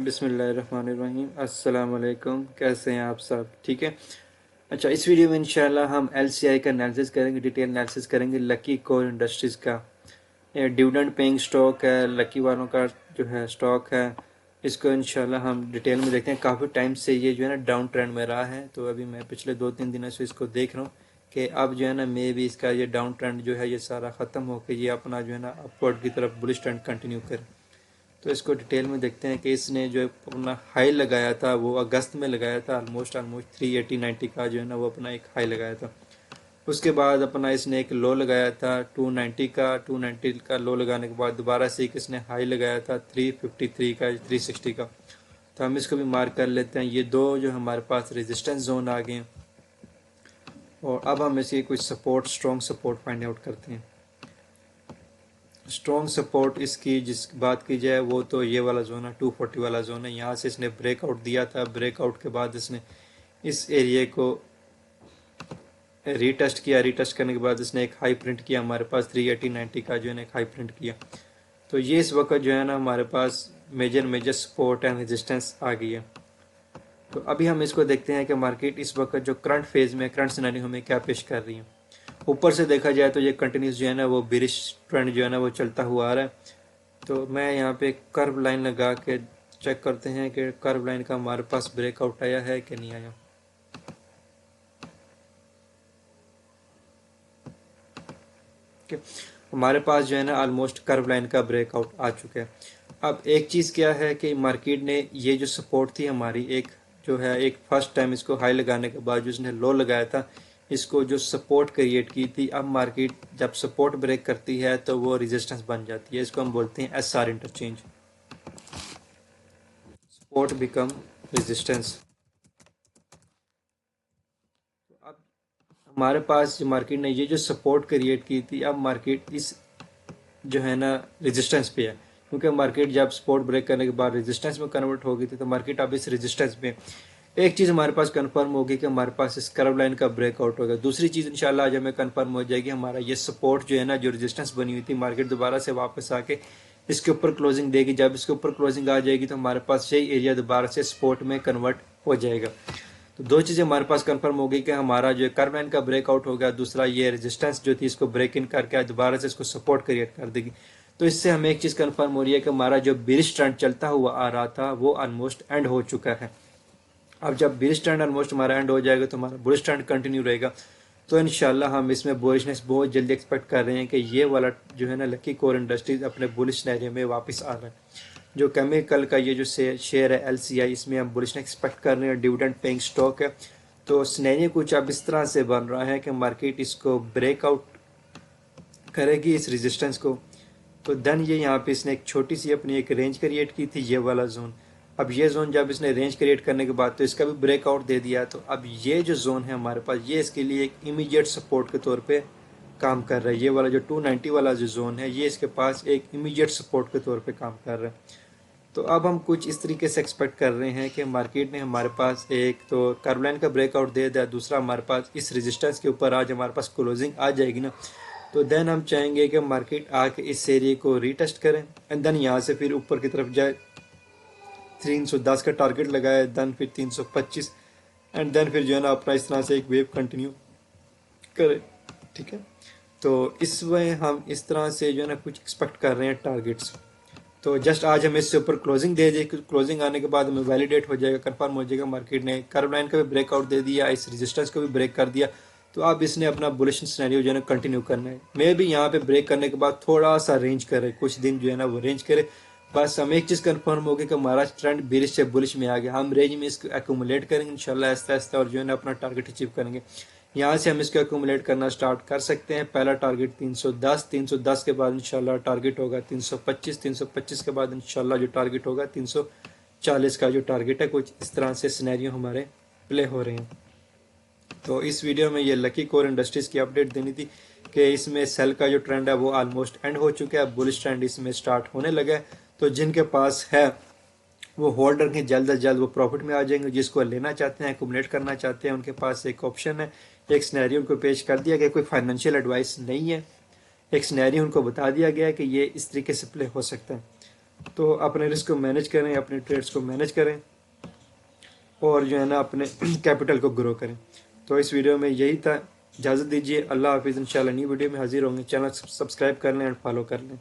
बिस्मिल्लाहिर्रहमानिर्रहीम। अस्सलाम वालेकुम। कैसे हैं आप सब? ठीक है। अच्छा, इस वीडियो में इंशाल्लाह हम एलसीआई का एनालिसिस करेंगे, डिटेल एनालिसिस करेंगे लकी कोर इंडस्ट्रीज़ का। ये डिविडेंड पेइंग स्टॉक है, लकी वालों का जो है स्टॉक है। इसको इंशाल्लाह हम डिटेल में देखते हैं। काफ़ी टाइम से ये जो है ना डाउन ट्रेंड में रहा है, तो अभी मैं पिछले 2-3 दिनों से इसको देख रहा हूँ कि अब जो है ना मे भी इसका ये डाउन ट्रेंड जो है ये सारा ख़त्म होकर ये अपना जो है ना अपवर्ड की तरफ बुलिश ट्रेंड कंटिन्यू करे। तो इसको डिटेल में देखते हैं कि इसने जो अपना हाई लगाया था वो अगस्त में लगाया था, ऑलमोस्ट 380-90 का जो है ना वो अपना एक हाई लगाया था। उसके बाद अपना इसने एक लो लगाया था 290 का। 290 का लो लगाने के बाद दोबारा से एक इसने हाई लगाया था 353 का, 360 का। तो हम इसको भी मार्क कर लेते हैं। ये दो जो हमारे पास रेजिस्टेंस जोन आ गए हैं और अब हम इसकी कुछ support, strong support find out करते हैं। स्ट्रॉन्ग सपोर्ट इसकी जिस बात की जाए वो तो ये वाला जोन है, 240 वाला जोन है। यहाँ से इसने ब्रेकआउट दिया था। ब्रेकआउट के बाद इसने इस एरिया को रीटेस्ट किया। रीटेस्ट करने के बाद इसने एक हाई प्रिंट किया हमारे पास 380-90 का जो है एक हाई प्रिंट किया। तो ये इस वक्त जो है ना हमारे पास मेजर सपोर्ट एंड रेजिस्टेंस आ गई है। तो अभी हम इसको देखते हैं कि मार्केट इस वक्त जो करंट फेज में, करंट सिनेरियो हमें क्या पेश कर रही है। ऊपर से देखा जाए तो ये कंटिन्यूस जो है ना वो बिरिश ट्रेंड जो है ना वो चलता हुआ आ रहा है। तो मैं यहाँ पे कर्व लाइन लगा के चेक करते हैं कि कर्व लाइन का हमारे पास ब्रेकआउट आया है कि नहीं आया। हमारे पास जो है ना ऑलमोस्ट कर्व लाइन का ब्रेकआउट आ चुका है। अब एक चीज़ क्या है कि मार्केट ने ये जो सपोर्ट थी हमारी, एक जो है एक फर्स्ट टाइम इसको हाई लगाने के बाद जो इसने लो लगाया था, इसको जो सपोर्ट क्रिएट की थी, अब मार्केट जब सपोर्ट ब्रेक करती है तो वो रेजिस्टेंस बन जाती है। इसको हम बोलते हैं SR interchange, support become resistance. अब हमारे पास जो मार्केट ने ये जो सपोर्ट क्रिएट की थी, अब मार्केट इस जो है ना रेजिस्टेंस पे है, क्योंकि मार्केट जब सपोर्ट ब्रेक करने के बाद रेजिस्टेंस में कन्वर्ट हो गई थी, तो मार्केट अब इस रेजिस्टेंस पे। एक चीज़ हमारे पास कंफर्म होगी कि हमारे पास इस कर्व लाइन का ब्रेकआउट होगा। दूसरी चीज़ इंशाल्लाह आज हमें कंफर्म हो जाएगी, हमारा ये सपोर्ट जो है ना, जो रेजिस्टेंस बनी हुई थी, मार्केट दोबारा से वापस आके इसके ऊपर क्लोजिंग देगी। जब इसके ऊपर क्लोजिंग आ जाएगी तो हमारे पास यही एरिया दोबारा से सपोर्ट में कन्वर्ट हो जाएगा। तो दो चीज़ें हमारे पास कंफर्म हो गई कि हमारा जो कर्व लाइन का ब्रेकआउट हो गया, दूसरा ये रेजिस्टेंस जो थी इसको ब्रेक इन करके दोबारा से इसको सपोर्ट क्रिएट कर देगी। तो इससे हमें एक चीज़ कंफर्म हो रही है कि हमारा जो बिरिश ट्रेंड चलता हुआ आ रहा था वो ऑलमोस्ट एंड हो चुका है। अब जब बिरिश ट्रेंड ऑलमोस्ट हमारा एंड हो जाएगा तो हमारा बुलिश ट्रेंड कंटिन्यू रहेगा। तो इंशाल्लाह हम इसमें बुलिशनेस बहुत जल्दी एक्सपेक्ट कर रहे हैं कि ये वाला जो है ना लकी कोर इंडस्ट्रीज अपने बुलिश सिनेरियो में वापस आ रहा है। जो केमिकल का ये जो शेयर है एलसीआई, इसमें हम बुलिशनेस एक्सपेक्ट कर रहे हैं। डिविडेंड पेइंग स्टॉक है। तो सिनेरियो कुछ अब इस तरह से बन रहा है कि मार्केट इसको ब्रेकआउट करेगी इस रेजिस्टेंस को। तो देन ये यहाँ पे इसने एक छोटी सी अपनी एक रेंज क्रिएट की थी, ये वाला जोन। अब ये जोन जब इसने रेंज क्रिएट करने के बाद तो इसका भी ब्रेकआउट दे दिया। तो अब ये जो जोन है हमारे पास, ये इसके लिए एक इमीडिएट सपोर्ट के तौर पे काम कर रहा है। ये वाला जो 290 वाला जो जोन है, ये इसके पास एक इमीडिएट सपोर्ट के तौर पे काम कर रहा है। तो अब हम कुछ इस तरीके से एक्सपेक्ट कर रहे हैं कि मार्केट ने हमारे पास एक तो कर्व लाइन का ब्रेकआउट दे दिया, दूसरा हमारे पास इस रेजिस्टेंस के ऊपर आज हमारे पास क्लोजिंग आ जाएगी ना, तो देन हम चाहेंगे कि मार्केट आके इस एरिया को रीटेस्ट करें एंड देन यहाँ से फिर ऊपर की तरफ जाए। 310 का टारगेट लगाए, देन फिर 325 एंड देन फिर जो है ना अपना इस तरह से एक वेव कंटिन्यू करें। ठीक है। तो इस वे हम इस तरह से जो है ना कुछ एक्सपेक्ट कर रहे हैं टारगेट्स। तो जस्ट आज हमें इससे ऊपर क्लोजिंग दे देगी। क्लोजिंग आने के बाद हमें वैलिडेट हो जाएगा, कंफर्म हो जाएगा मार्केट ने कर्व लाइन का भी ब्रेकआउट दे दिया, इस रेजिस्टेंस को भी ब्रेक कर दिया। तो अब इसने अपना बुलिश सिनेरियो जो है ना कंटिन्यू करना है। मे भी यहाँ पे ब्रेक करने के बाद थोड़ा सा रेंज करे, कुछ दिन जो है ना वो रेंज करे। बस हमें एक चीज़ कंफर्म होगी कि हमारा ट्रेंड बेरिश से बुलिश में आ गया। हम रेंज में इसको एक्यूमुलेट करेंगे इंशाल्लाह आहिस्ता आहिस्ता और जो है ना अपना टारगेट अचीव करेंगे। यहाँ से हम इसको एक्यूमुलेट करना स्टार्ट कर सकते हैं। पहला टारगेट 310, 310 के बाद इंशाल्लाह टारगेट होगा 325, 325 के बाद इंशाल्लाह जो टारगेट होगा 340 का जो टारगेट है। कुछ इस तरह से सिनेरियो हमारे प्ले हो रहे हैं। तो इस वीडियो में ये लकी कोर इंडस्ट्रीज़ की अपडेट देनी थी कि इसमें सेल का जो ट्रेंड है वो ऑलमोस्ट एंड हो चुका है, बुलिश ट्रेंड इसमें स्टार्ट होने लगा है। तो जिनके पास है वो होल्ड रखें, जल्द अज जल्द वो प्रॉफिट में आ जाएंगे। जिसको लेना चाहते हैं, एक्यूमुलेट करना चाहते हैं, उनके पास एक ऑप्शन है। एक सिनेरियो उनको पेश कर दिया गया, कोई फाइनेंशियल एडवाइस नहीं है, एक सिनेरियो उनको बता दिया गया कि ये इस तरीके से प्ले हो सकता है। तो अपने रिस्क को मैनेज करें, अपने ट्रेड्स को मैनेज करें और जो है ना अपने कैपिटल को ग्रो करें। तो इस वीडियो में यही था। इजाज़त दीजिए, अल्लाह हाफिज़। इंशाल्लाह नई वीडियो में हाजिर होंगे। चैनल सब्सक्राइब कर लें एंड फॉलो कर लें।